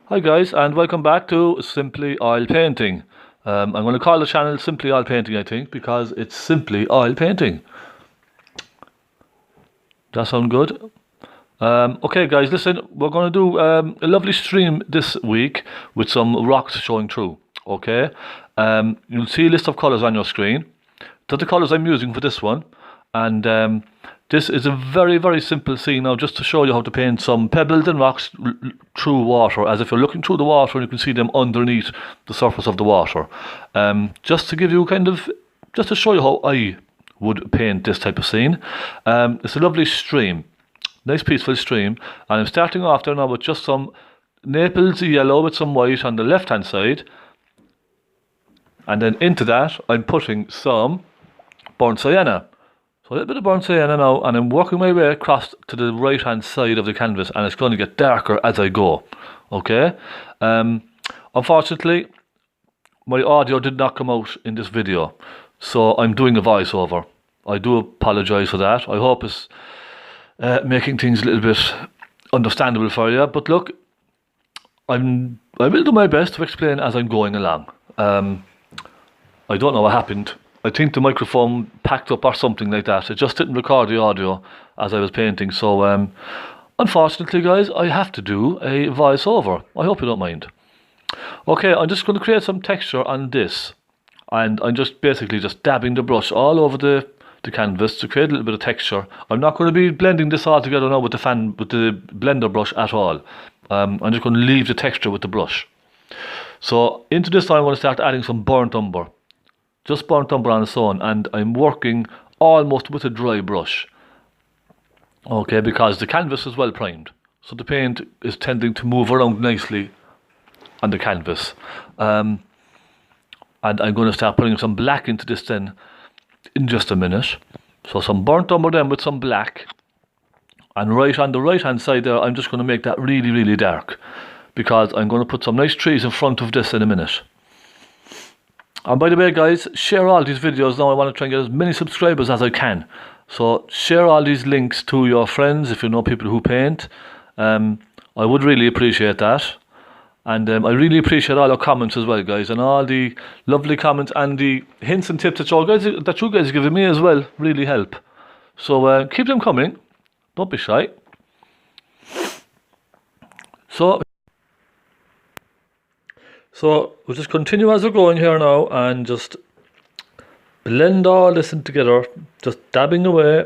Hi guys, and welcome back to Simply Oil Painting. I'm going to call the channel Simply Oil Painting, I think, because it's simply oil painting. That sound good? Okay guys, listen, we're going to do a lovely stream this week with some rocks showing through, okay? You'll see a list of colours on your screen. They're the colours I'm using for this one, and this is a very simple scene now, just to show you how to paint some pebbles and rocks through water, as if you're looking through the water and you can see them underneath the surface of the water. Just to give you just to show you how I would paint this type of scene. It's a lovely stream, nice peaceful stream, and I'm starting off there now with just some Naples yellow with some white on the left hand side, and then into that I'm putting some burnt sienna. So a little bit of burnt sienna now, and I'm working my way across to the right hand side of the canvas, and it's going to get darker as I go. Okay? Unfortunately, my audio did not come out in this video, so I'm doing a voiceover. I do apologise for that. I hope it's making things a little bit understandable for you, but look, I will do my best to explain as I'm going along. I don't know what happened. I think the microphone packed up or something like that. It just didn't record the audio as I was painting. So, unfortunately, guys, I have to do a voiceover. I hope you don't mind. Okay, I'm just going to create some texture on this. And I'm just basically just dabbing the brush all over the canvas to create a little bit of texture. I'm not going to be blending this all together now with the blender brush at all. I'm just going to leave the texture with the brush. So, into this I'm going to start adding some burnt umber. Just burnt umber on its own, and I'm working almost with a dry brush. Okay, because the canvas is well primed, so the paint is tending to move around nicely on the canvas. And I'm going to start putting some black into this then in just a minute. So some burnt umber then with some black, and right on the right hand side there I'm just going to make that really dark, because I'm going to put some nice trees in front of this in a minute. And by the way guys, share all these videos now. I want to try and get as many subscribers as I can. So share all these links to your friends if you know people who paint. I would really appreciate that. And I really appreciate all your comments as well, guys, and all the lovely comments and the hints and tips that you guys are giving me as well really help. So keep them coming. Don't be shy. So we'll just continue as we're going here now and just blend all this in together, just dabbing away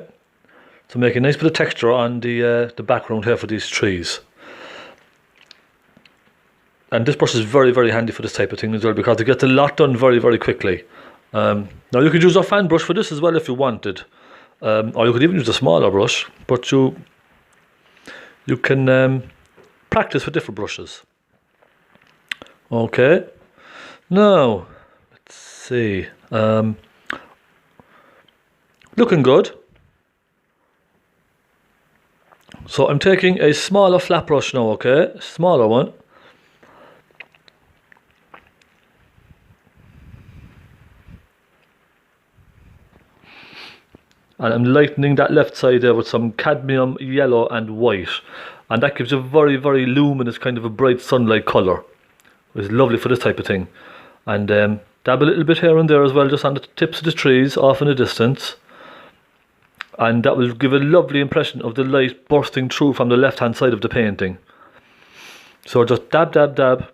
to make a nice bit of texture on the background here for these trees. And this brush is very handy for this type of thing as well, because it gets a lot done very quickly. Now you could use a fan brush for this as well if you wanted, or you could even use a smaller brush, but you can practice with different brushes. Okay, now let's see, looking good. So I'm taking a smaller flat brush now, okay, smaller one. And I'm lightening that left side there with some cadmium yellow and white, and that gives a very luminous kind of a bright sunlight colour. It's lovely for this type of thing. And dab a little bit here and there as well, just on the tips of the trees off in the distance, and that will give a lovely impression of the light bursting through from the left hand side of the painting. So just dab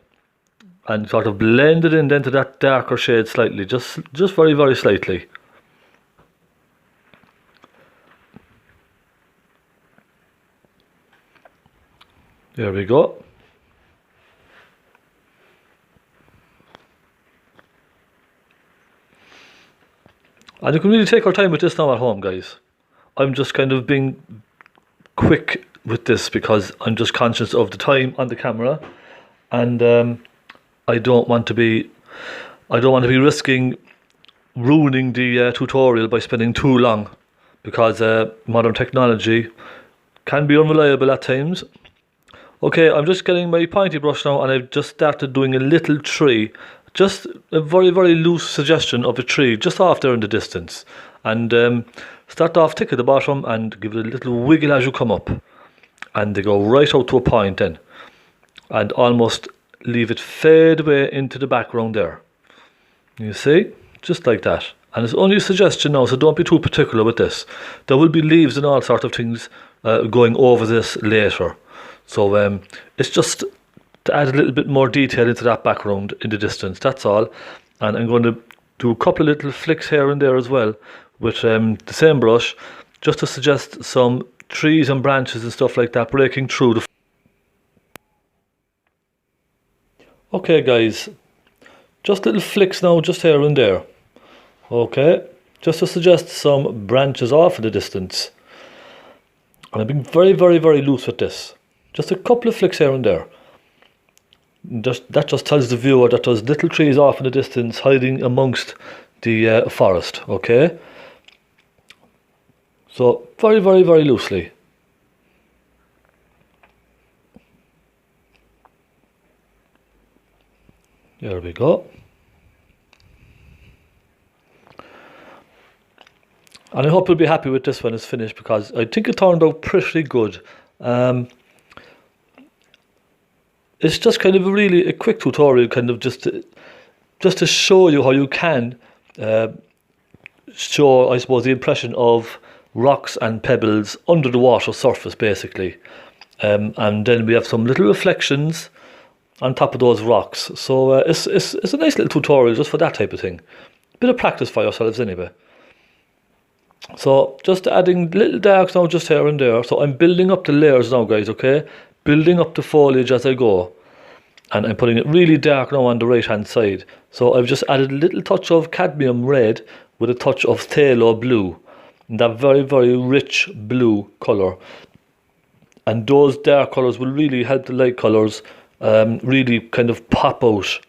and sort of blend it in then to that darker shade slightly, just very slightly. There we go. And you can really take our time with this now at home, guys. I'm just kind of being quick with this because I'm just conscious of the time on the camera, and I don't want to be risking ruining the tutorial by spending too long, because modern technology can be unreliable at times. Okay, I'm just getting my pointy brush now, and I've just started doing a little tree. Just a very loose suggestion of a tree just off there in the distance, and start off thick at the bottom and give it a little wiggle as you come up, and they go right out to a point then, and almost leave it fade away into the background there. You see, just like that. And it's only a suggestion now, so don't be too particular with this. There will be leaves and all sorts of things going over this later. So it's just to add a little bit more detail into that background in the distance, that's all. And I'm going to do a couple of little flicks here and there as well with the same brush, just to suggest some trees and branches and stuff like that breaking through the... Okay guys, just little flicks now, just here and there. Okay, just to suggest some branches off in the distance. And I've been very, very, very loose with this. Just a couple of flicks here and there. That just tells the viewer that there's little trees off in the distance hiding amongst the forest, okay? So, very, very, very loosely. There we go. And I hope you'll be happy with this when it's finished, because I think it turned out pretty good. It's just kind of a quick tutorial, kind of just to show you how you can show, I suppose, the impression of rocks and pebbles under the water surface, basically. And then we have some little reflections on top of those rocks. So it's a nice little tutorial just for that type of thing. Bit of practice for yourselves anyway. So just adding little darks now just here and there. So I'm building up the layers now, guys, okay? Building up the foliage as I go. And I'm putting it really dark now on the right hand side. So I've just added a little touch of cadmium red with a touch of phaylo blue. And that very, very rich blue colour. And those dark colours will really help the light colours really kind of pop out.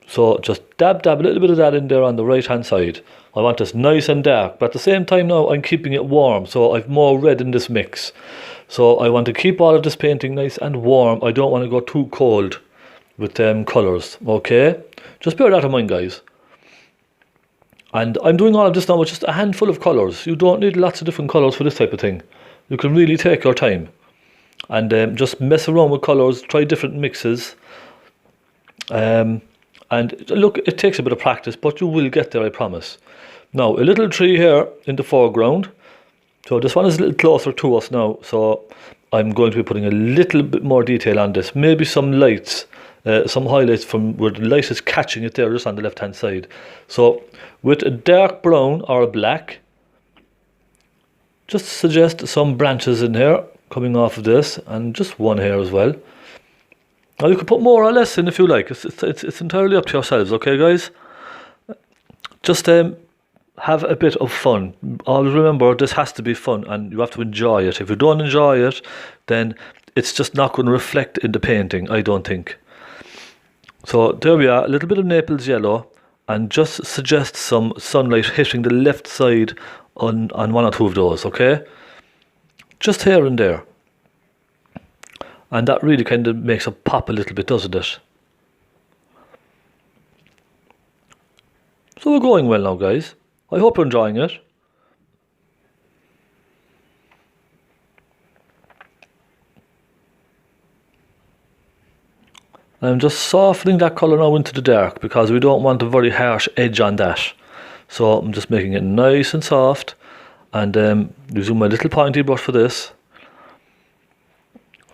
So just dab a little bit of that in there on the right hand side. I want this nice and dark, but at the same time now I'm keeping it warm, so I've more red in this mix. So I want to keep all of this painting nice and warm. I don't want to go too cold with colours, okay? Just bear that in mind, guys. And I'm doing all of this now with just a handful of colours. You don't need lots of different colours for this type of thing. You can really take your time and just mess around with colours, try different mixes. And look, it takes a bit of practice, but you will get there, I promise. Now, a little tree here in the foreground. So this one is a little closer to us now, so I'm going to be putting a little bit more detail on this. Maybe some lights, some highlights from where the light is catching it there, just on the left hand side. So with a dark brown or a black, just suggest some branches in here coming off of this, and just one here as well. Now you can put more or less in if you like. It's entirely up to yourselves, okay, guys? Just have a bit of fun. Always remember, this has to be fun, and you have to enjoy it. If you don't enjoy it, then it's just not going to reflect in the painting, I don't think. So there we are, a little bit of Naples yellow, and just suggest some sunlight hitting the left side on one or two of those, okay? Just here and there. And that really kind of makes it pop a little bit, doesn't it? So we're going well now, guys. I hope you're enjoying it. I'm just softening that colour now into the dark, because we don't want a very harsh edge on that. So I'm just making it nice and soft, and using my little pointy brush for this.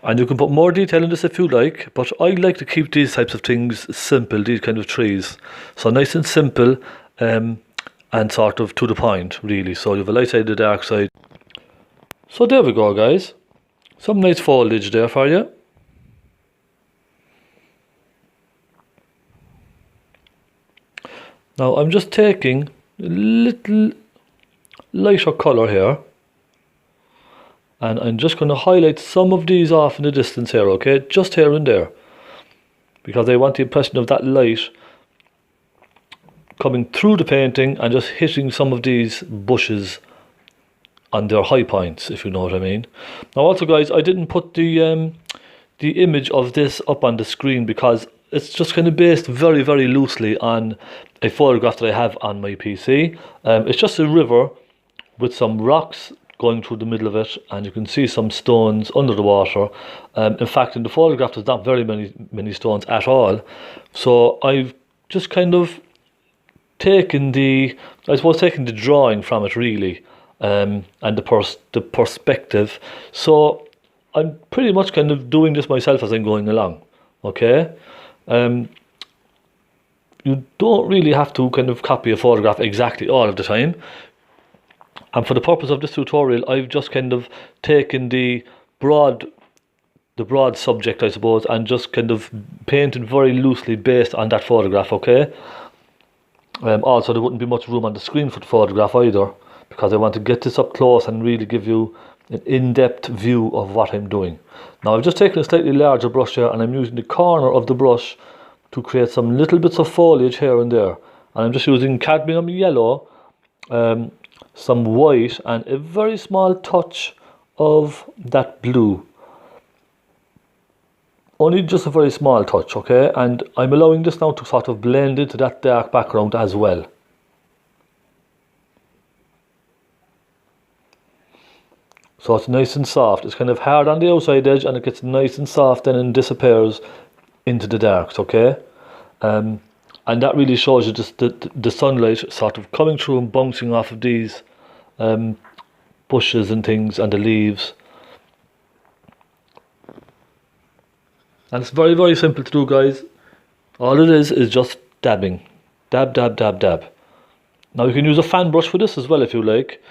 And you can put more detail in this if you like, but I like to keep these types of things simple, these kind of trees. So nice and simple, and sort of to the point, really. So you have a light side and a dark side. So there we go, guys. Some nice foliage there for you. Now I'm just taking a little lighter colour here, and I'm just going to highlight some of these off in the distance here, okay? Just here and there, because I want the impression of that light coming through the painting and just hitting some of these bushes on their high points, if you know what I mean. Now also, guys, I didn't put the image of this up on the screen because it's just kind of based very, very loosely on a photograph that I have on my PC. It's just a river with some rocks going through the middle of it, and you can see some stones under the water. In fact, in the photograph there's not very many stones at all. So I've just kind of taken the drawing from it really, and the perspective. So I'm pretty much kind of doing this myself as I'm going along. Okay. You don't really have to kind of copy a photograph exactly all of the time. And for the purpose of this tutorial, I've just kind of taken the broad subject, I suppose, and just kind of painted very loosely based on that photograph, okay? Also, there wouldn't be much room on the screen for the photograph either, because I want to get this up close and really give you an in-depth view of what I'm doing. Now, I've just taken a slightly larger brush here, and I'm using the corner of the brush to create some little bits of foliage here and there. And I'm just using cadmium yellow, some white, and a very small touch of that blue. Only just a very small touch, okay? And I'm allowing this now to sort of blend into that dark background as well. So it's nice and soft. It's kind of hard on the outside edge, and it gets nice and soft then and disappears into the darks, okay? And that really shows you just the sunlight sort of coming through and bouncing off of these bushes and things and the leaves. And it's very, very simple to do, guys. All it is just dabbing. Dab, dab, dab, dab. Now you can use a fan brush for this as well if you like.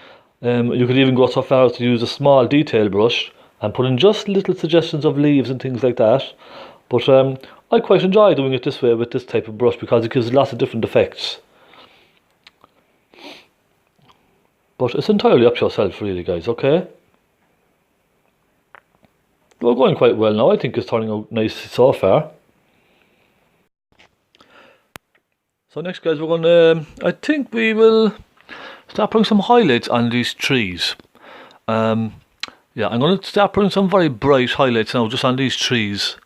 You could even go so far as to use a small detail brush and put in just little suggestions of leaves and things like that. But I quite enjoy doing it this way with this type of brush because it gives lots of different effects. But it's entirely up to yourself really, guys, okay? We're going quite well now. I think it's turning out nicely so far. So next, guys, we're going to, I think we will start putting some highlights on these trees. Yeah, I'm going to start putting some very bright highlights now just on these trees.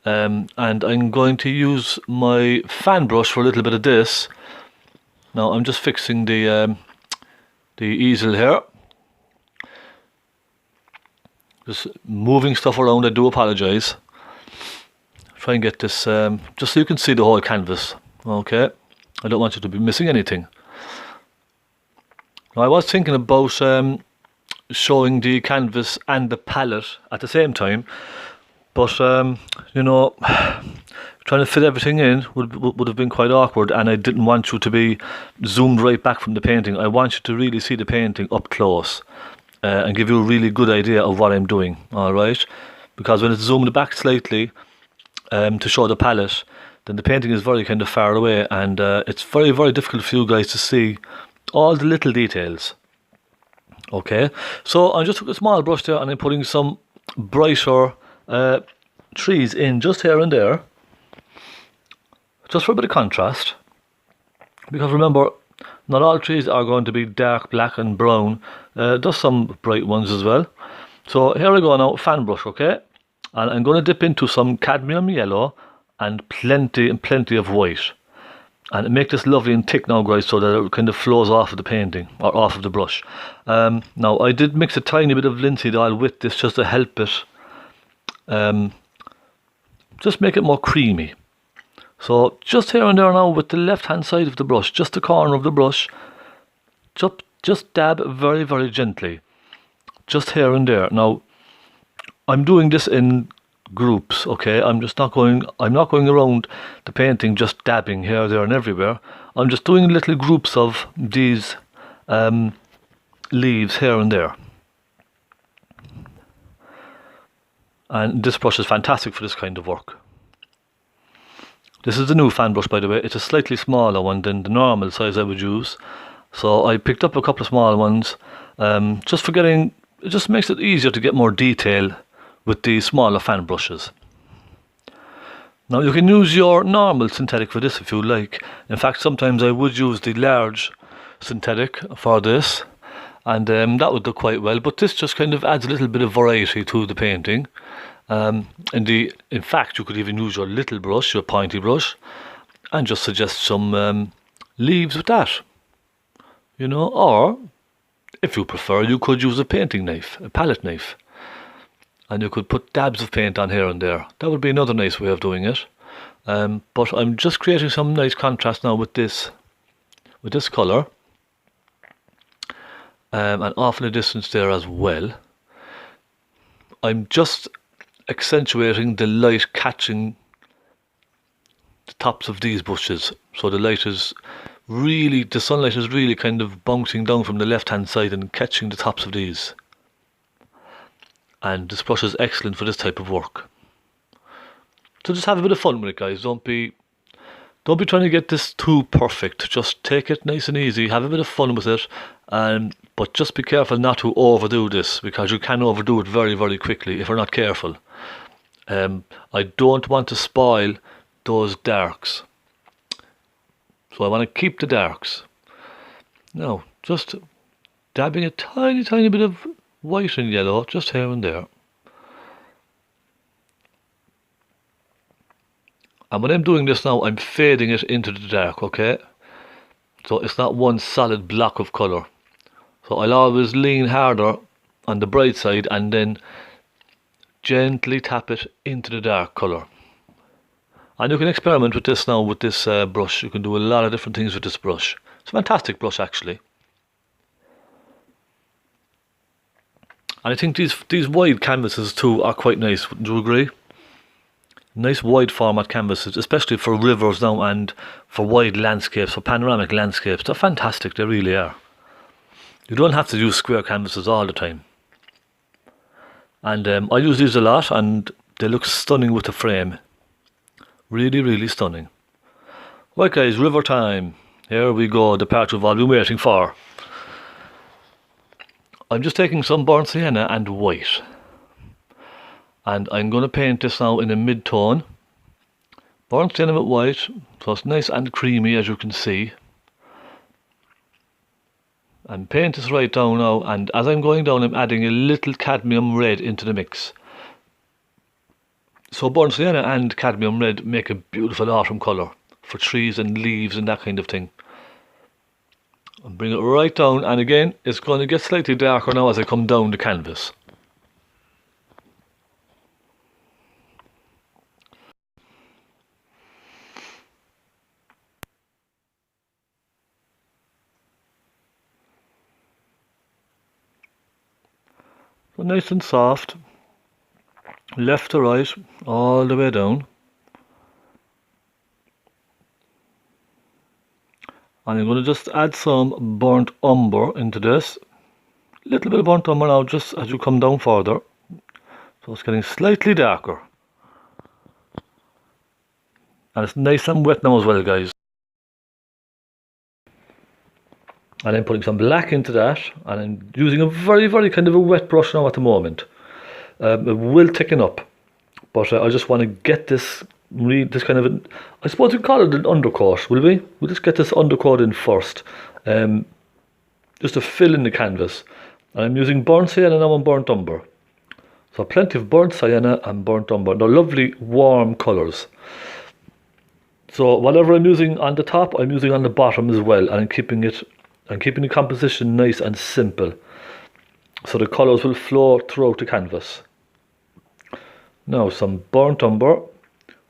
And I'm going to use my fan brush for a little bit of this. Now I'm just fixing the easel here. Just moving stuff around, I do apologise. Try and get this, just so you can see the whole canvas. Okay, I don't want you to be missing anything. Now, I was thinking about showing the canvas and the palette at the same time, but you know, trying to fit everything in would have been quite awkward, and I didn't want you to be zoomed right back from the painting. I want you to really see the painting up close. And give you a really good idea of what I'm doing, alright? Because when it's zoomed back slightly to show the palette, then the painting is very kind of far away, and it's very, very difficult for you guys to see all the little details. Okay, so I just took a small brush there and I'm putting some brighter trees in just here and there, just for a bit of contrast. Because remember, not all trees are going to be dark black and brown. There's some bright ones as well. So here I go now, fan brush, okay? And I'm going to dip into some cadmium yellow and plenty of white. And make this lovely and thick now, guys, so that it kind of flows off of the painting, or off of the brush. Now, I did mix a tiny bit of linseed oil with this just to help it, just make it more creamy. So just here and there now with the left hand side of the brush, just the corner of the brush, just dab very, very gently, just here and there. Now I'm doing this in groups, okay? I'm not going around the painting just dabbing here, there and everywhere. I'm just doing little groups of these leaves here and there. And this brush is fantastic for this kind of work. This is the new fan brush, by the way. It's a slightly smaller one than the normal size I would use. So I picked up a couple of small ones, just for getting, it just makes it easier to get more detail with the smaller fan brushes. Now you can use your normal synthetic for this if you like. In fact, sometimes I would use the large synthetic for this, and that would look quite well. But this just kind of adds a little bit of variety to the painting. In fact, you could even use your little brush, your pointy brush, and just suggest some leaves with that, you know. Or If you prefer, you could use a painting knife, a palette knife, and you could put dabs of paint on here and there. That would be another nice way of doing it. But I'm just creating some nice contrast now with this colour, and off in the distance there as well. I'm just accentuating the light catching the tops of these bushes, so the sunlight is really kind of bouncing down from the left hand side and catching the tops of these. And this brush is excellent for this type of work. So just have a bit of fun with it, guys. Don't be trying to get this too perfect. Just take it nice and easy, have a bit of fun with it, but just be careful not to overdo this, because you can overdo it very, very quickly if you're not careful. I don't want to spoil those darks, so I want to keep the darks. Now, just dabbing a tiny, tiny bit of white and yellow just here and there. And when I'm doing this now, I'm fading it into the dark, okay? So it's not one solid block of colour. So I'll always lean harder on the bright side and then gently tap it into the dark colour. And you can experiment with this now with this brush. You can do a lot of different things with this brush. It's a fantastic brush, actually. And I think these wide canvases too are quite nice, wouldn't you agree? Nice wide format canvases, especially for rivers now and for wide landscapes, for panoramic landscapes. They're fantastic, they really are. You don't have to use square canvases all the time. And I use these a lot, and they look stunning with the frame. Really, really stunning. Right guys, river time. Here we go, the part we've all been waiting for. I'm just taking some burnt sienna and white. And I'm going to paint this now in a mid-tone. Burnt sienna with white, so it's nice and creamy, as you can see. And paint this right down now, and as I'm going down I'm adding a little cadmium red into the mix. So burnt sienna and cadmium red make a beautiful autumn colour for trees and leaves and that kind of thing. And bring it right down, and again it's going to get slightly darker now as I come down the canvas. So nice and soft, left to right, all the way down. And I'm going to just add some burnt umber into this. Little bit of burnt umber now, just as you come down further. So it's getting slightly darker. And it's nice and wet now as well, guys. And I'm putting some black into that, and I'm using a very, very kind of a wet brush now at the moment. It will thicken up, but I just want to get this kind of, I suppose we call it an undercoat, will we? We'll just get this undercoat in first, just to fill in the canvas. And I'm using burnt sienna now and burnt umber. So plenty of burnt sienna and burnt umber. They're lovely warm colours. So whatever I'm using on the top, I'm using on the bottom as well, and I'm keeping the composition nice and simple, so the colours will flow throughout the canvas. Now some burnt umber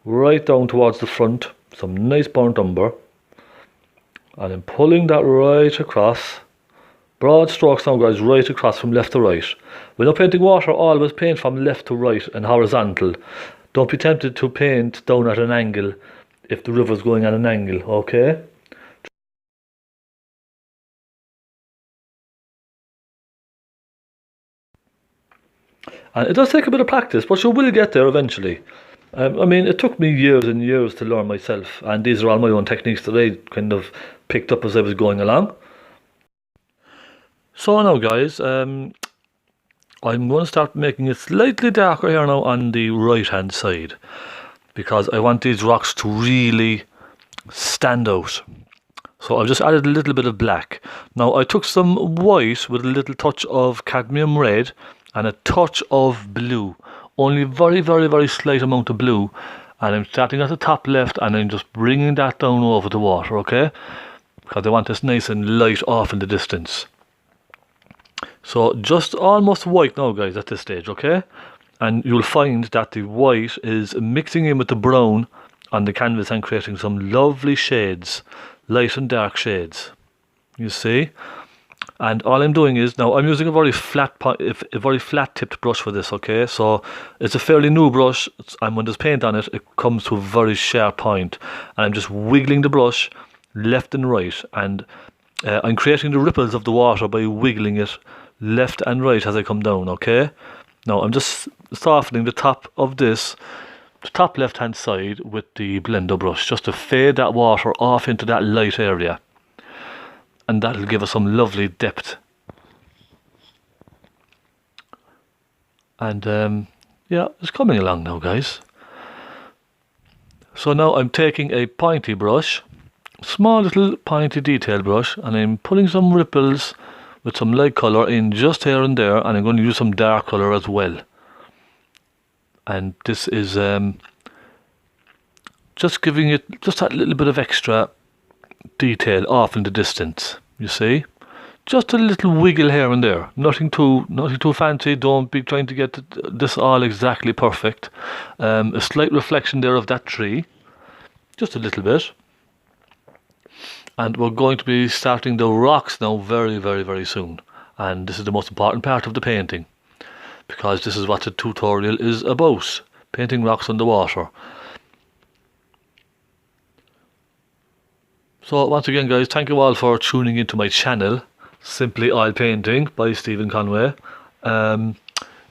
right down towards the front, some nice burnt umber, and I'm pulling that right across. Broad strokes now, guys, right across from left to right. When you're painting water, always paint from left to right and horizontal. Don't be tempted to paint down at an angle if the river's going at an angle, okay? And it does take a bit of practice, but you will get there eventually. I mean, it took me years and years to learn myself, and these are all my own techniques that I kind of picked up as I was going along. So now, guys, I'm going to start making it slightly darker here now on the right hand side, because I want these rocks to really stand out. So I've just added a little bit of black. Now I took some white with a little touch of cadmium red and a touch of blue. Only very, very, very slight amount of blue. And I'm starting at the top left, and I'm just bringing that down over the water, okay? Because I want this nice and light off in the distance. So just almost white now, guys, at this stage, okay? And you'll find that the white is mixing in with the brown on the canvas and creating some lovely shades, light and dark shades, you see? And all I'm doing is, now I'm using a very flat tipped brush for this, okay? So it's a fairly new brush, and when there's paint on it, it comes to a very sharp point. And I'm just wiggling the brush left and right, and I'm creating the ripples of the water by wiggling it left and right as I come down, okay? Now I'm just softening the top of this, the top left hand side with the blender brush, just to fade that water off into that light area. And that'll give us some lovely depth. And yeah, it's coming along now, guys. So now I'm taking a pointy brush, small little pointy detail brush, and I'm putting some ripples with some light colour in just here and there, and I'm going to use some dark colour as well. And this is just giving it just that little bit of extra detail off in the distance, you see? Just a little wiggle here and there, nothing too fancy. Don't be trying to get this all exactly perfect. A slight reflection there of that tree, just a little bit. And we're going to be starting the rocks now very, very, very soon. And this is the most important part of the painting, because this is what the tutorial is about, painting rocks underwater. So once again, guys, thank you all for tuning into my channel, Simply Oil Painting by Stephen Conway.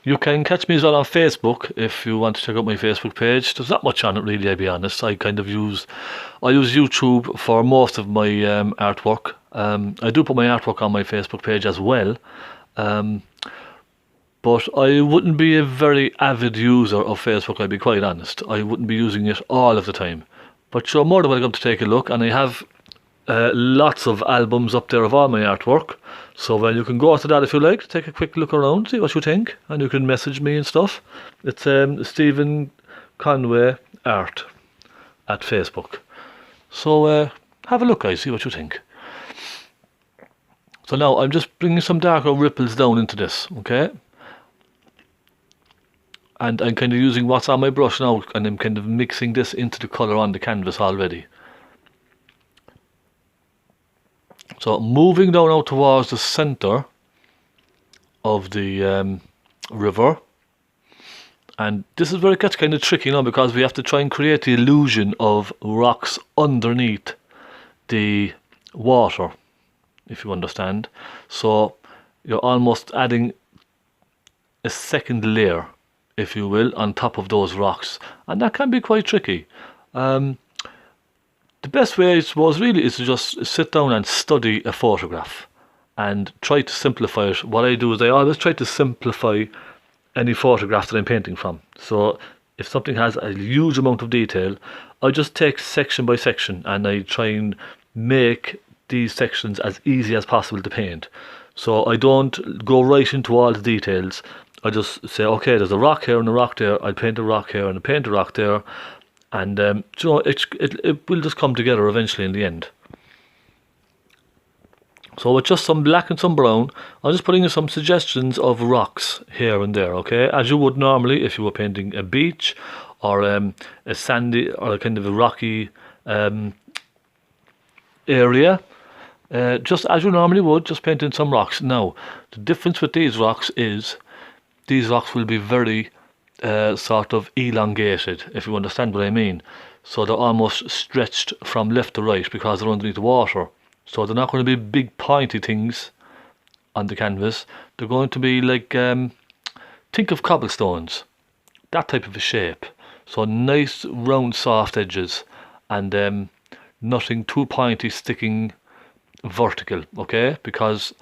You can catch me as well on Facebook if you want to check out my Facebook page. There's not much on it really, I'll be honest. I use YouTube for most of my artwork. I do put my artwork on my Facebook page as well. But I wouldn't be a very avid user of Facebook, I'll be quite honest. I wouldn't be using it all of the time. But you're more than welcome to take a look, and I have lots of albums up there of all my artwork. So well, you can go to that if you like, take a quick look around, see what you think, and you can message me and stuff. It's Stephen Conway Art at Facebook. So have a look, guys, see what you think. So now I'm just bringing some darker ripples down into this, okay? And I'm kind of using what's on my brush now, and I'm kind of mixing this into the colour on the canvas already. So moving down out towards the centre of the river. And this is where it gets kind of tricky now, because we have to try and create the illusion of rocks underneath the water, if you understand. So you're almost adding a second layer, if you will, on top of those rocks. And that can be quite tricky. The best way, I suppose, really is to just sit down and study a photograph and try to simplify it. What I do is I always try to simplify any photograph that I'm painting from. So if something has a huge amount of detail, I just take section by section and I try and make these sections as easy as possible to paint. So I don't go right into all the details. I just say, okay, there's a rock here and a rock there. I'll paint a rock here and I'll paint a rock there. And you know, it will just come together eventually in the end. So with just some black and some brown, I'm just putting in some suggestions of rocks here and there, okay? As you would normally if you were painting a beach or a sandy or a kind of a rocky area. Just as you normally would, just paint in some rocks. Now, the difference with these rocks is these rocks will be very sort of elongated, if you understand what I mean. So they're almost stretched from left to right because they're underneath the water. So they're not going to be big pointy things on the canvas. They're going to be like, think of cobblestones, that type of a shape. So nice round soft edges, and nothing too pointy sticking vertical, okay? Because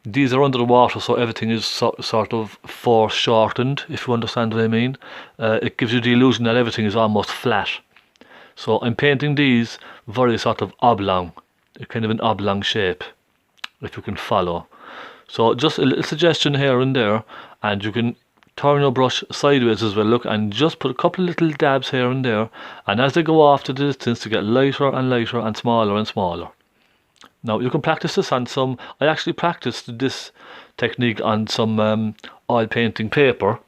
these are under the water, so everything is sort of foreshortened, if you understand what I mean. It gives you the illusion that everything is almost flat. So I'm painting these very sort of oblong, kind of an oblong shape, if you can follow. So just a little suggestion here and there, and you can turn your brush sideways as well, look, and just put a couple of little dabs here and there, and as they go off to the distance, to get lighter and lighter and smaller. Now you can practice this on some. I actually practiced this technique on some oil painting paper,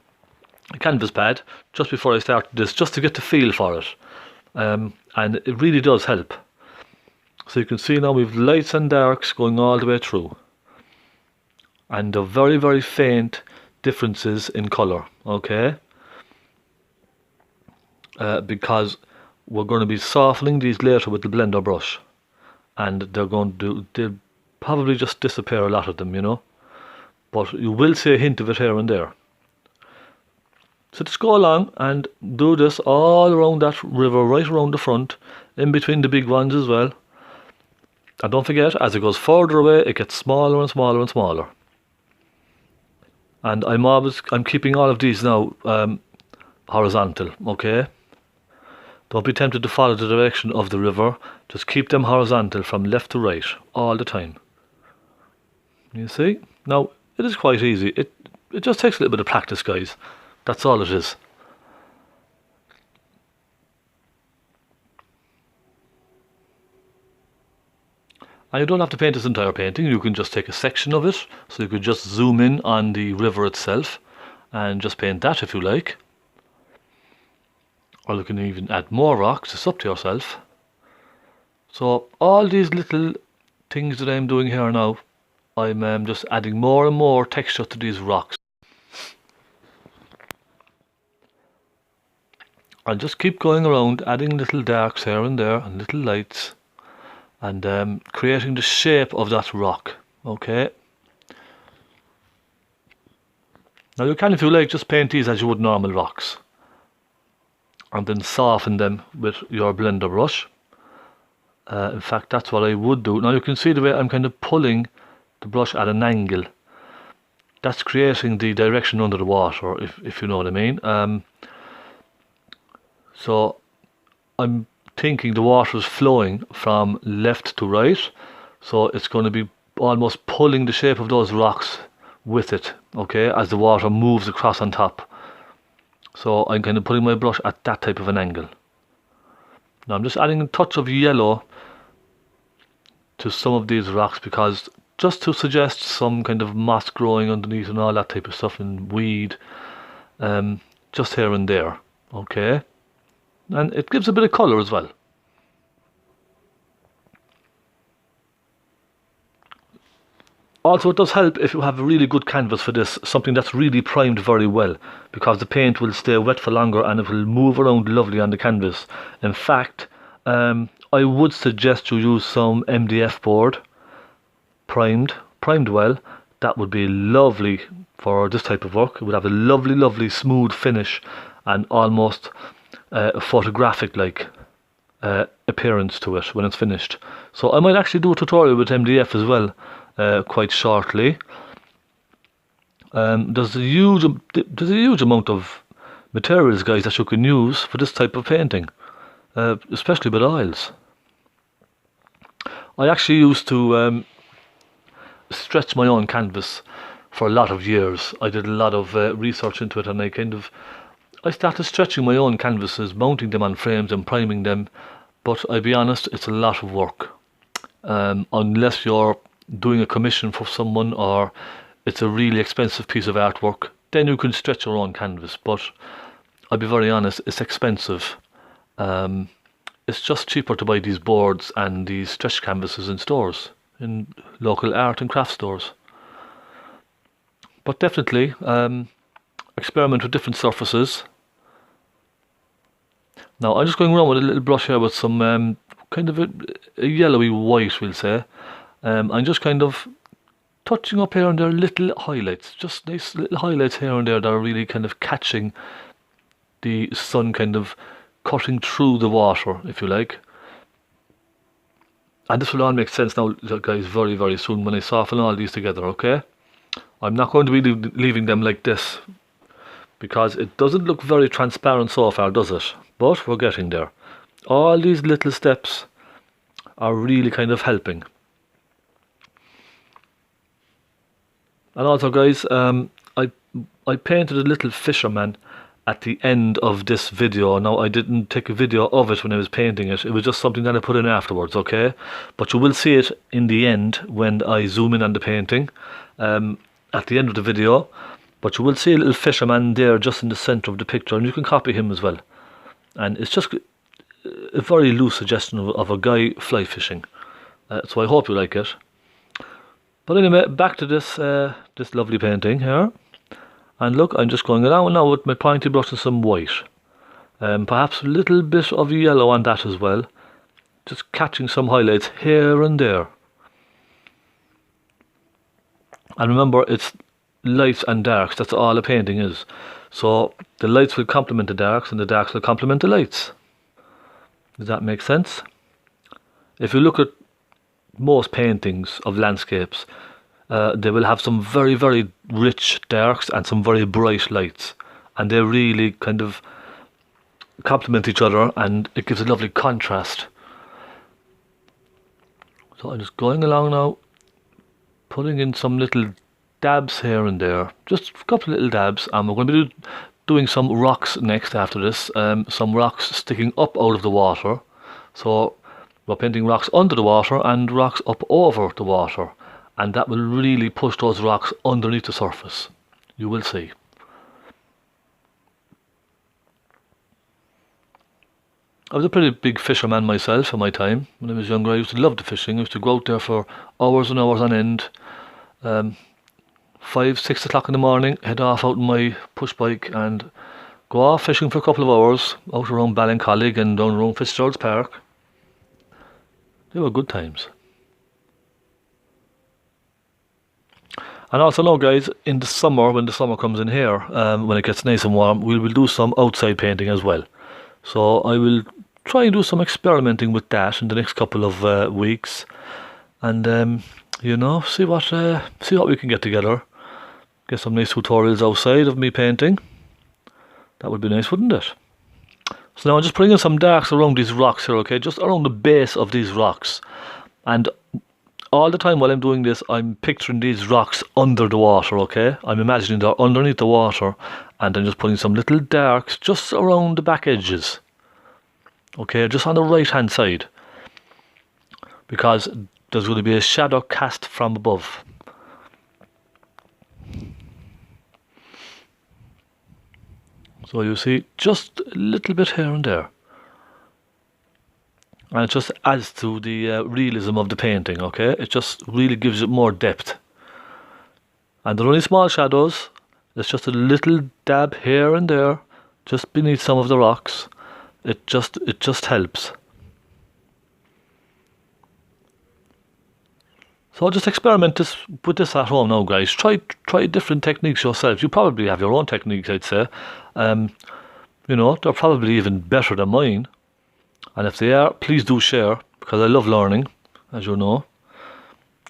a canvas pad, just before I started this, just to get the feel for it. And it really does help. So you can see now we've lights and darks going all the way through. And the very, very faint differences in colour, okay? Because we're going to be softening these later with the blender brush. And they'll probably just disappear, a lot of them, you know. But you will see a hint of it here and there. So just go along and do this all around that river, right around the front, in between the big ones as well. And don't forget, as it goes further away, it gets smaller and smaller and smaller. And I'm keeping all of these now horizontal, okay? Don't be tempted to follow the direction of the river. Just keep them horizontal from left to right all the time. You see? Now, it is quite easy. It just takes a little bit of practice, guys. That's all it is. And you don't have to paint this entire painting. You can just take a section of it. So you could just zoom in on the river itself and just paint that if you like. Or you can even add more rocks. It's up to yourself. So all these little things that I'm doing here now, I'm just adding more and more texture to these rocks. I'll just keep going around, adding little darks here and there and little lights, and creating the shape of that rock, okay? Now you can, if you like, just paint these as you would normal rocks, and then soften them with your blender brush. In fact, that's what I would do. Now you can see the way I'm kind of pulling the brush at an angle. That's creating the direction under the water, if you know what I mean. So I'm thinking the water is flowing from left to right, so it's going to be almost pulling the shape of those rocks with it, okay, as the water moves across on top. So I'm kind of putting my brush at that type of an angle. Now I'm just adding a touch of yellow to some of these rocks, because just to suggest some kind of moss growing underneath and all that type of stuff, and weed, just here and there, okay? And it gives a bit of colour as well. Also, it does help if you have a really good canvas for this, something that's really primed very well, because the paint will stay wet for longer and it will move around lovely on the canvas. In fact, I would suggest you use some MDF board, primed well. That would be lovely for this type of work. It would have a lovely, lovely smooth finish and almost a photographic like appearance to it when it's finished. So I might actually do a tutorial with MDF as well quite shortly. There's a huge amount of materials, guys, that you can use for this type of painting, especially with oils. I actually used to stretch my own canvas for a lot of years. I did a lot of research into it, and I started stretching my own canvases, mounting them on frames and priming them. But I'll be honest, it's a lot of work. Unless you're doing a commission for someone or it's a really expensive piece of artwork, then you can stretch your own canvas. But I'll be very honest, it's expensive. It's just cheaper to buy these boards and these stretch canvases in stores, in local art and craft stores. But definitely, experiment with different surfaces. Now I'm just going around with a little brush here with some kind of a yellowy white, we'll say. I'm just kind of touching up here and there little highlights, just nice little highlights here and there that are really kind of catching the sun, kind of cutting through the water, if you like. And this will all make sense now, guys, very, very soon when I soften all these together, okay? I'm not going to be leaving them like this, because it doesn't look very transparent so far, does it? But we're getting there. All these little steps are really kind of helping. And also, guys, I painted a little fisherman at the end of this video. Now, I didn't take a video of it when I was painting it. It was just something that I put in afterwards, okay? But you will see it in the end when I zoom in on the painting. at the end of the video, but you will see a little fisherman there just in the centre of the picture, and you can copy him as well. And it's just a very loose suggestion of a guy fly fishing, so I hope you like it. But anyway, back to this this lovely painting here. And look, I'm just going around now with my pointy brush and some white. Perhaps a little bit of yellow on that as well. Just catching some highlights here and there. And remember, it's lights and darks, that's all a painting is. So the lights will complement the darks and the darks will complement the lights. Does that make sense? If you look at most paintings of landscapes, they will have some very, very rich darks and some very bright lights. And they really kind of complement each other, and it gives a lovely contrast. So I'm just going along now, putting in some little dabs here and there, just a couple of little dabs, and we're going to be doing some rocks next after this, some rocks sticking up out of the water. So we're painting rocks under the water and rocks up over the water, and that will really push those rocks underneath the surface. You will see. I was a pretty big fisherman myself in my time. When I was younger, I used to love the fishing. I used to go out there for hours and hours on end. 5, 6 o'clock in the morning, head off out in my push bike and go off fishing for a couple of hours out around Ballincollig and down around Fitzgerald's Park. They were good times. And also now, guys, in the summer, when the summer comes in here, when it gets nice and warm, we will do some outside painting as well. So I will try and do some experimenting with that in the next couple of weeks, and you know, see what we can get together. Get some nice tutorials outside of me painting. That would be nice, wouldn't it? So now I'm just putting in some darks around these rocks here, okay? Just around the base of these rocks. And all the time while I'm doing this, I'm picturing these rocks under the water, okay? I'm imagining they're underneath the water, and I'm just putting some little darks just around the back edges. Okay, just on the right hand side. Because there's going to be a shadow cast from above. So you see, just a little bit here and there. And it just adds to the realism of the painting, okay? It just really gives it more depth. And they're only small shadows. It's just a little dab here and there, just beneath some of the rocks. It just helps. So just experiment with this at home now, guys. Try different techniques yourselves. You probably have your own techniques, I'd say. You know, they're probably even better than mine. And if they are, please do share, because I love learning, as you know.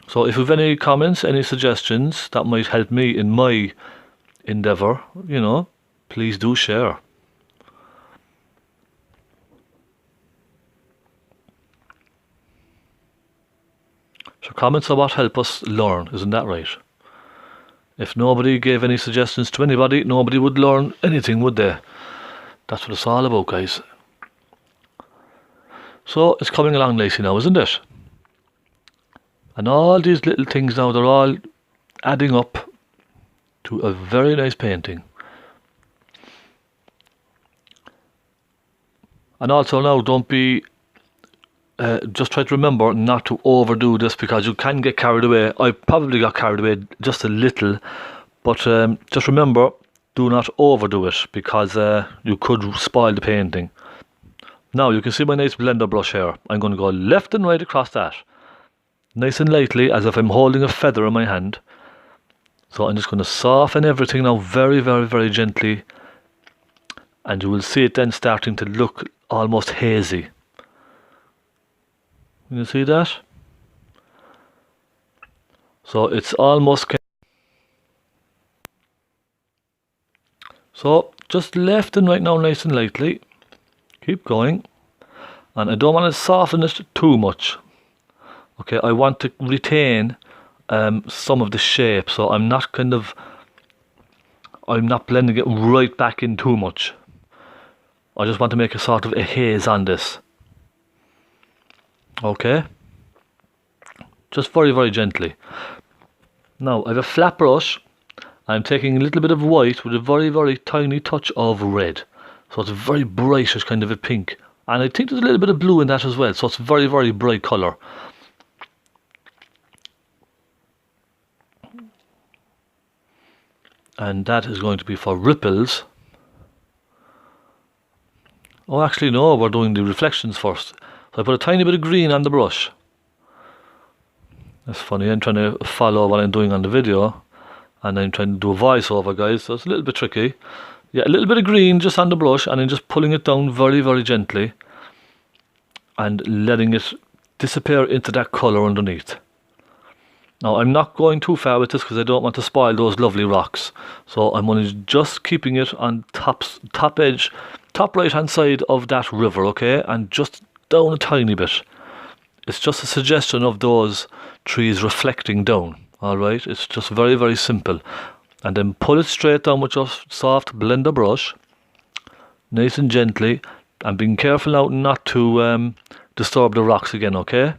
So if you have any comments, any suggestions that might help me in my endeavour, you know, please do share. So comments are what help us learn, isn't that right? If nobody gave any suggestions to anybody, nobody would learn anything, would they? That's what it's all about, guys. So it's coming along nicely now, isn't it? And all these little things now, they're all adding up to a very nice painting. And also now, don't be just try to remember not to overdo this, because you can get carried away. I probably got carried away just a little, but just remember, do not overdo it, because you could spoil the painting. Now you can see my nice blender brush here. I'm going to go left and right across that, nice and lightly, as if I'm holding a feather in my hand. So I'm just going to soften everything now very, very, very gently, and you will see it then starting to look almost hazy. You see that? So it's almost... So just left and right now, nice and lightly. Keep going. And I don't want to soften it too much. Okay, I want to retain some of the shape, so I'm not blending it right back in too much. I just want to make a sort of a haze on this. Okay, just very, very gently. Now I have a flat brush, I'm taking a little bit of white with a very, very tiny touch of red. So it's a very brightish kind of a pink. And I think there's a little bit of blue in that as well. So it's a very, very bright colour. And that is going to be for ripples. Oh, actually no, we're doing the reflections first. So I put a tiny bit of green on the brush. That's funny, I'm trying to follow what I'm doing on the video. And I'm trying to do a voiceover, guys, so it's a little bit tricky. Yeah, a little bit of green just on the brush, and then just pulling it down very, very gently. And letting it disappear into that colour underneath. Now, I'm not going too far with this because I don't want to spoil those lovely rocks. So I'm only just keeping it on top edge, top right hand side of that river, okay? And just down a tiny bit. It's just a suggestion of those trees reflecting down, alright? It's just very, very simple. And then pull it straight down with your soft blender brush, nice and gently, and being careful now not to disturb the rocks again, okay?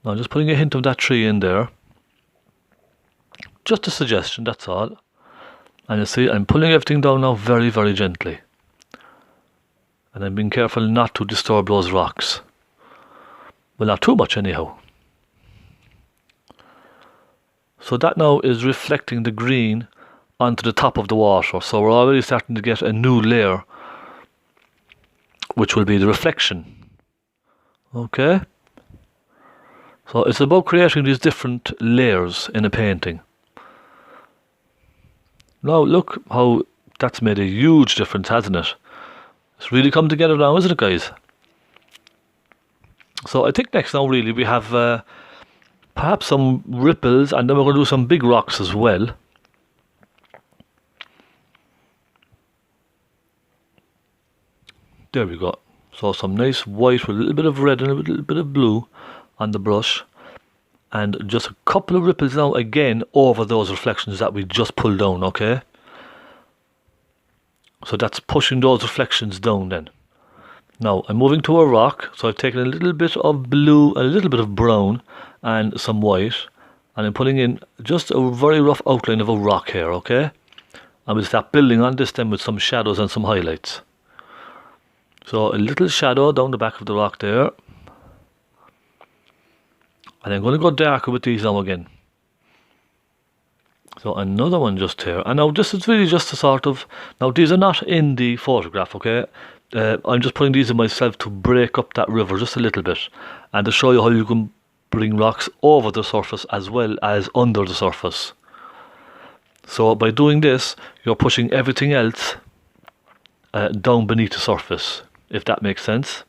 Now just putting a hint of that tree in there. Just a suggestion, that's all. And you see, I'm pulling everything down now very, very gently. And I'm being careful not to disturb those rocks. Well, not too much anyhow. So that now is reflecting the green onto the top of the water. So we're already starting to get a new layer, which will be the reflection. Okay? So it's about creating these different layers in a painting. Now look how that's made a huge difference, hasn't it? It's really come together now, isn't it, guys? So I think next now really we have perhaps some ripples, and then we're going to do some big rocks as well. There we go. So some nice white with a little bit of red and a little bit of blue on the brush, and just a couple of ripples now again over those reflections that we just pulled down, okay? So that's pushing those reflections down then. Now I'm moving to a rock, so I've taken a little bit of blue, a little bit of brown and some white, and I'm putting in just a very rough outline of a rock here, okay? And we'll start building on this then with some shadows and some highlights. So a little shadow down the back of the rock there. And I'm going to go darker with these now again. So another one just here. And now this is really just a sort of... Now these are not in the photograph, okay? I'm just putting these in myself to break up that river just a little bit. And to show you how you can bring rocks over the surface as well as under the surface. So by doing this, you're pushing everything else down beneath the surface, if that makes sense.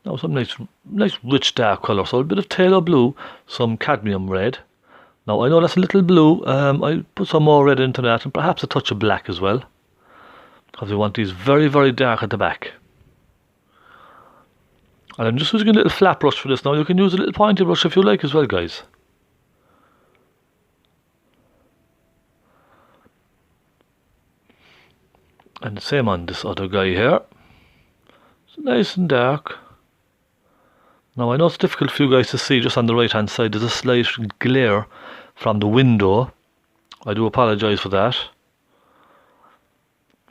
Now some nice rich dark colour, so a bit of phaylo blue, some cadmium red. Now I know that's a little blue, I put some more red into that, and perhaps a touch of black as well, because we want these very, very dark at the back. And I'm just using a little flat brush for this now. You can use a little pointy brush if you like as well, guys. And the same on this other guy here. It's nice and dark. Now I know it's difficult for you guys to see just on the right hand side. There's a slight glare from the window. I do apologise for that.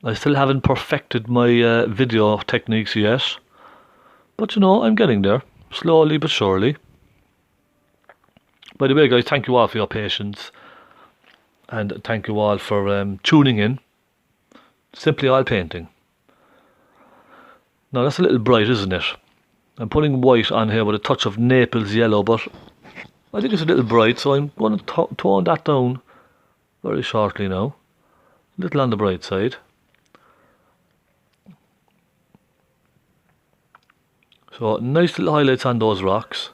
I still haven't perfected my video techniques yet. But you know, I'm getting there. Slowly but surely. By the way, guys, thank you all for your patience. And thank you all for tuning in. Simply Oil Painting. Now that's a little bright, isn't it? I'm putting white on here with a touch of Naples yellow, but I think it's a little bright, so I'm going to tone that down very shortly now. A little on the bright side. So nice little highlights on those rocks.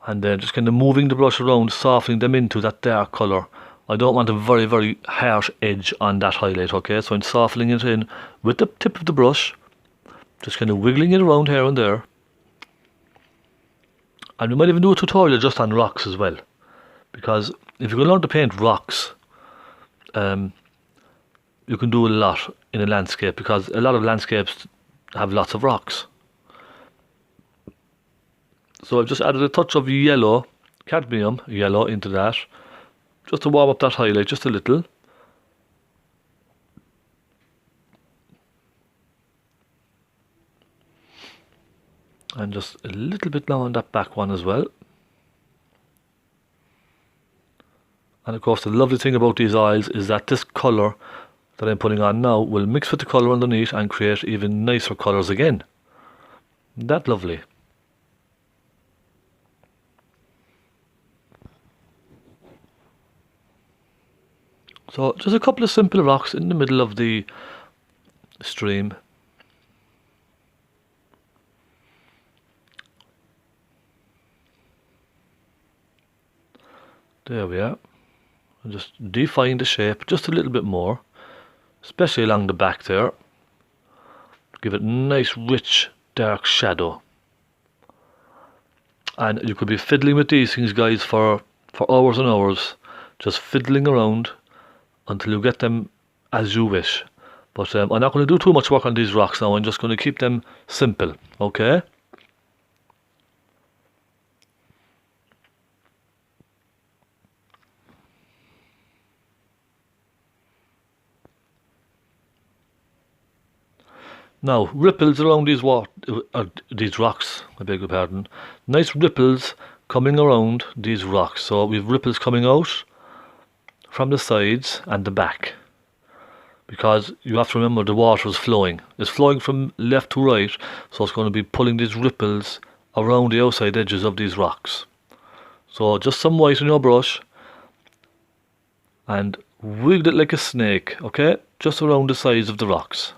And then just kind of moving the brush around, softening them into that dark colour. I don't want a very, very harsh edge on that highlight, okay? So I'm softening it in with the tip of the brush. Just kind of wiggling it around here and there. And we might even do a tutorial just on rocks as well. Because if you're going to learn to paint rocks, you can do a lot in a landscape, because a lot of landscapes have lots of rocks. So I've just added a touch of yellow, cadmium yellow into that, just to warm up that highlight just a little. And just a little bit now on that back one as well. And of course the lovely thing about these oils is that this colour that I'm putting on now will mix with the colour underneath and create even nicer colours again. That lovely. So just a couple of simple rocks in the middle of the stream. There we are. And just define the shape just a little bit more, especially along the back there. Give it a nice rich dark shadow. And you could be fiddling with these things, guys, for hours and hours, just fiddling around until you get them as you wish. But I'm not going to do too much work on these rocks now. I'm just going to keep them simple, okay? Now, ripples around these rocks, I beg your pardon. Nice ripples coming around these rocks. So we've ripples coming out from the sides and the back. Because you have to remember the water is flowing. It's flowing from left to right, so it's going to be pulling these ripples around the outside edges of these rocks. So just some white in your brush and wiggle it like a snake, okay? Just around the sides of the rocks.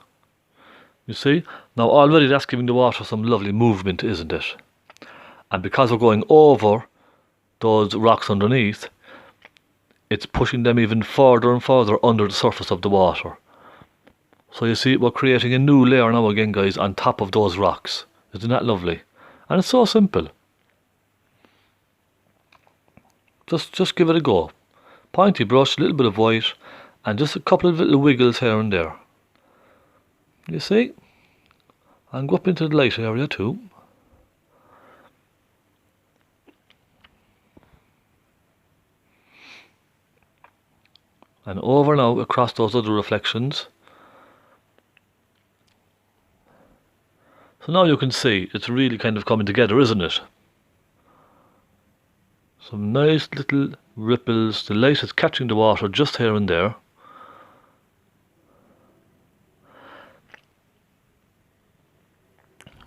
You see? Now already that's giving the water some lovely movement, isn't it? And because we're going over those rocks underneath, it's pushing them even further and further under the surface of the water. So you see, we're creating a new layer now again, guys, on top of those rocks. Isn't that lovely? And it's so simple. Just give it a go. Pointy brush, a little bit of white, and just a couple of little wiggles here and there. You see? And go up into the light area too. And over now across those other reflections. So now you can see it's really kind of coming together, isn't it? Some nice little ripples. The light is catching the water just here and there.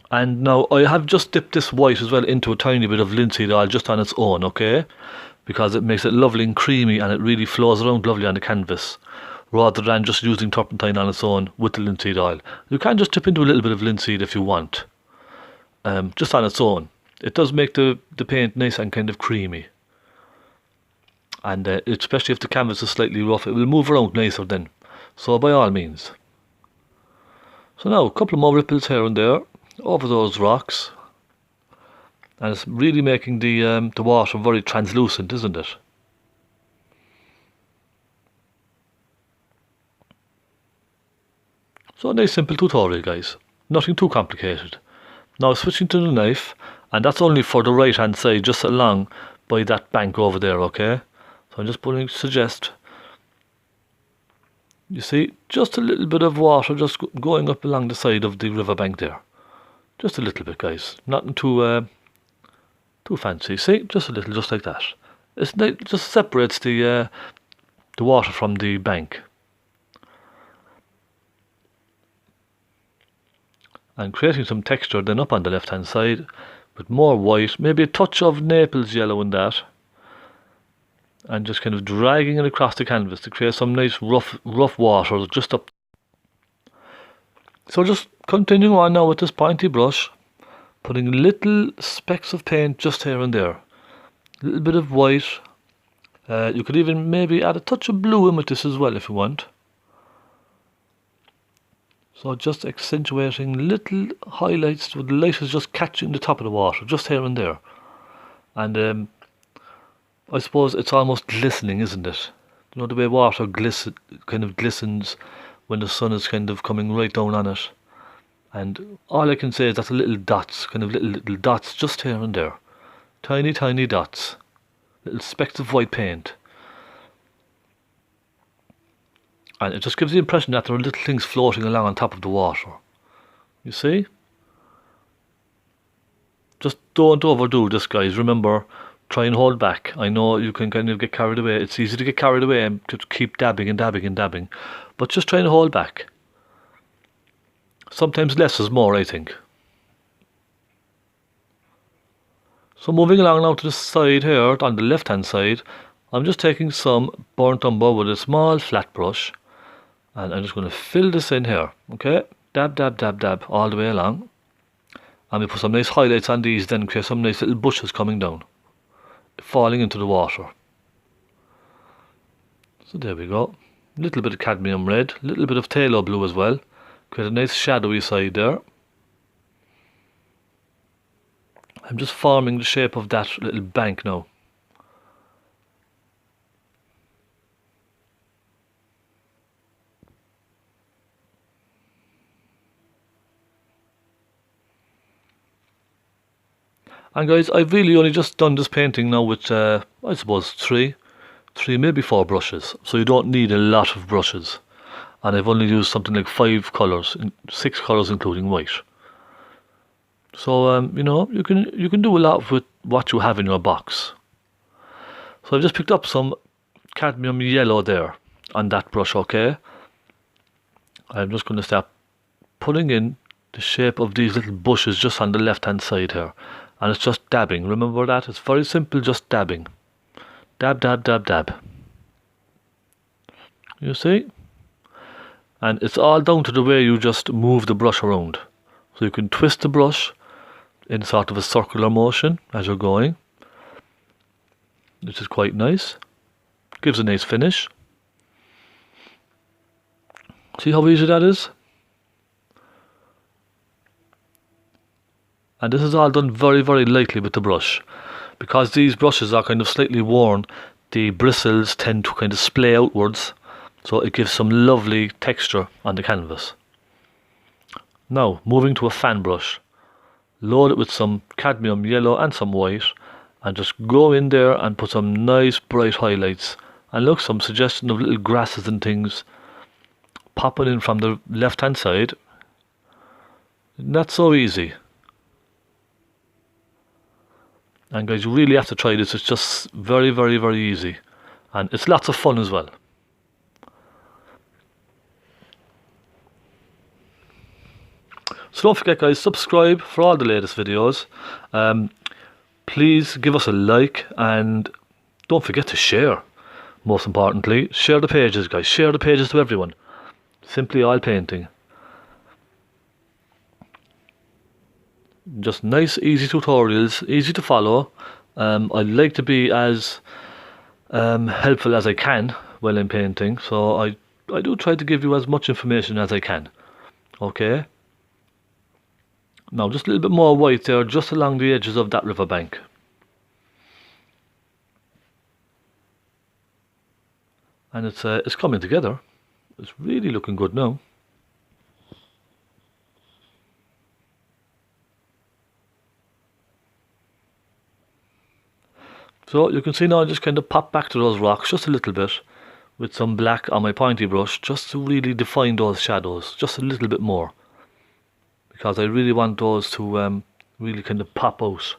And now I have just dipped this white as well into a tiny bit of linseed oil just on its own, okay? Because it makes it lovely and creamy and it really flows around lovely on the canvas, rather than just using turpentine on its own with the linseed oil. You can just dip into a little bit of linseed if you want, just on its own. It does make the paint nice and kind of creamy. And especially if the canvas is slightly rough, it will move around nicer then. So by all means. So now a couple more ripples here and there over those rocks, and it's really making the water very translucent, isn't it? So a nice simple tutorial, guys, nothing too complicated. Now switching to the knife, and that's only for the right hand side, just along by that bank over there, okay? So I'm just suggest, you see, just a little bit of water just going up along the side of the river bank there. Just a little bit, guys. Nothing too fancy. See, just a little, just like that. It just separates the water from the bank. And creating some texture then up on the left hand side with more white, maybe a touch of Naples yellow in that, and just kind of dragging it across the canvas to create some nice rough water just up. So just continuing on now with this pointy brush, putting little specks of paint just here and there. A little bit of white. You could even maybe add a touch of blue in with this as well if you want. So just accentuating little highlights where the light is just catching the top of the water, just here and there. And I suppose it's almost glistening, isn't it? You know the way water kind of glistens when the sun is kind of coming right down on it. And all I can say is that the little dots, kind of little dots just here and there. Tiny, tiny dots. Little specks of white paint. And it just gives the impression that there are little things floating along on top of the water. You see? Just don't overdo this, guys. Remember, try and hold back. I know you can kind of get carried away. It's easy to get carried away and to keep dabbing and dabbing and dabbing. But just try and hold back. Sometimes less is more, I think. So moving along now to the side here, on the left hand side, I'm just taking some burnt umber with a small flat brush. And I'm just going to fill this in here. Okay? Dab, dab, dab, dab, all the way along. And we put some nice highlights on these, then create some nice little bushes coming down, falling into the water. So there we go. A little bit of cadmium red, a little bit of phaylo blue as well. Create a nice shadowy side there. I'm just forming the shape of that little bank now. And guys, I've really only just done this painting now with, I suppose, three, maybe 4 brushes. So you don't need a lot of brushes. And I've only used something like 5 colours, 6 colours including white. So, you know, you can do a lot with what you have in your box. So I've just picked up some cadmium yellow there on that brush, okay? I'm just going to start putting in the shape of these little bushes just on the left hand side here. And it's just dabbing. Remember that? It's very simple, just dabbing. Dab, dab, dab, dab. You see? And it's all down to the way you just move the brush around. So you can twist the brush in sort of a circular motion as you're going, which is quite nice. Gives a nice finish. See how easy that is? And this is all done very, very lightly with the brush. Because these brushes are kind of slightly worn, the bristles tend to kind of splay outwards, so it gives some lovely texture on the canvas. Now, moving to a fan brush. Load it with some cadmium yellow and some white, and just go in there and put some nice bright highlights. And look, some suggestion of little grasses and things popping in from the left hand side. Not so easy. And guys, you really have to try this. It's just very, very, very easy. And it's lots of fun as well. So don't forget, guys, subscribe for all the latest videos. Please give us a like, and don't forget to share. Most importantly, share the pages, guys. Share the pages to everyone. Simply Oil Painting. Just nice, easy tutorials, easy to follow. I like to be as helpful as I can while I'm painting, so I do try to give you as much information as I can. Okay. Now just a little bit more white there, just along the edges of that riverbank. And it's coming together. It's really looking good now. So you can see now I just kind of pop back to those rocks just a little bit with some black on my pointy brush, just to really define those shadows just a little bit more, because I really want those to really kind of pop out.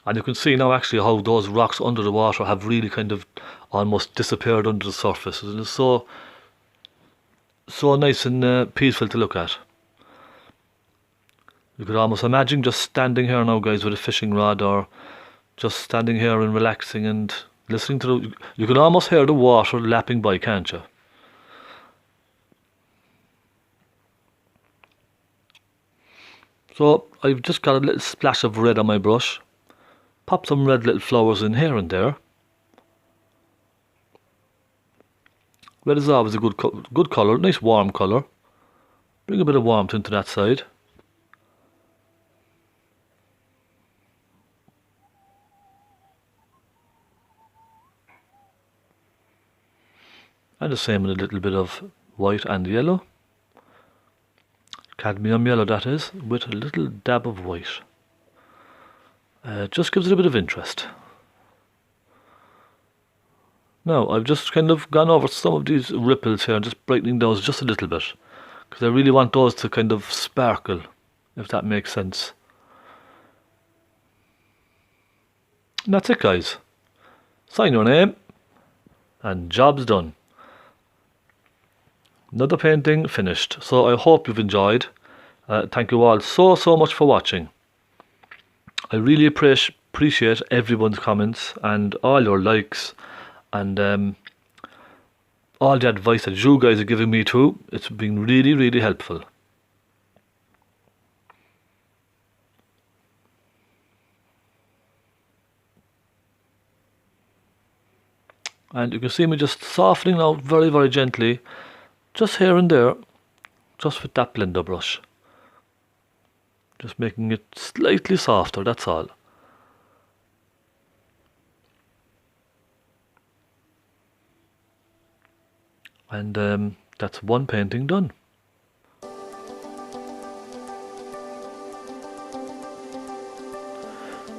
And you can see now actually how those rocks under the water have really kind of almost disappeared under the surface. It's so nice and peaceful to look at. You could almost imagine just standing here now, guys, with a fishing rod, or just standing here and relaxing and listening to the... You can almost hear the water lapping by, can't you? So I've just got a little splash of red on my brush. Pop some red little flowers in here and there. Red is always a good colour, nice warm colour. Bring a bit of warmth into that side. And the same with a little bit of white and yellow. Cadmium yellow that is, with a little dab of white. Just gives it a bit of interest. Now, I've just kind of gone over some of these ripples here and just brightening those just a little bit, because I really want those to kind of sparkle, if that makes sense. And that's it, guys. Sign your name and job's done. Another painting finished. So I hope you've enjoyed. Thank you all so much for watching. I really appreciate everyone's comments and all your likes and all the advice that you guys are giving me too. It's been really helpful. And you can see me just softening out very gently, just here and there, just with that blender brush. Just making it slightly softer, that's all. And that's one painting done.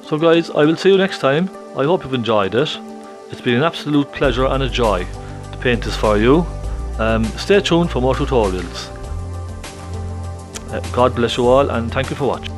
So guys, I will see you next time. I hope you've enjoyed it. It's been an absolute pleasure and a joy to paint this for you. Stay tuned for more tutorials. God bless you all and thank you for watching.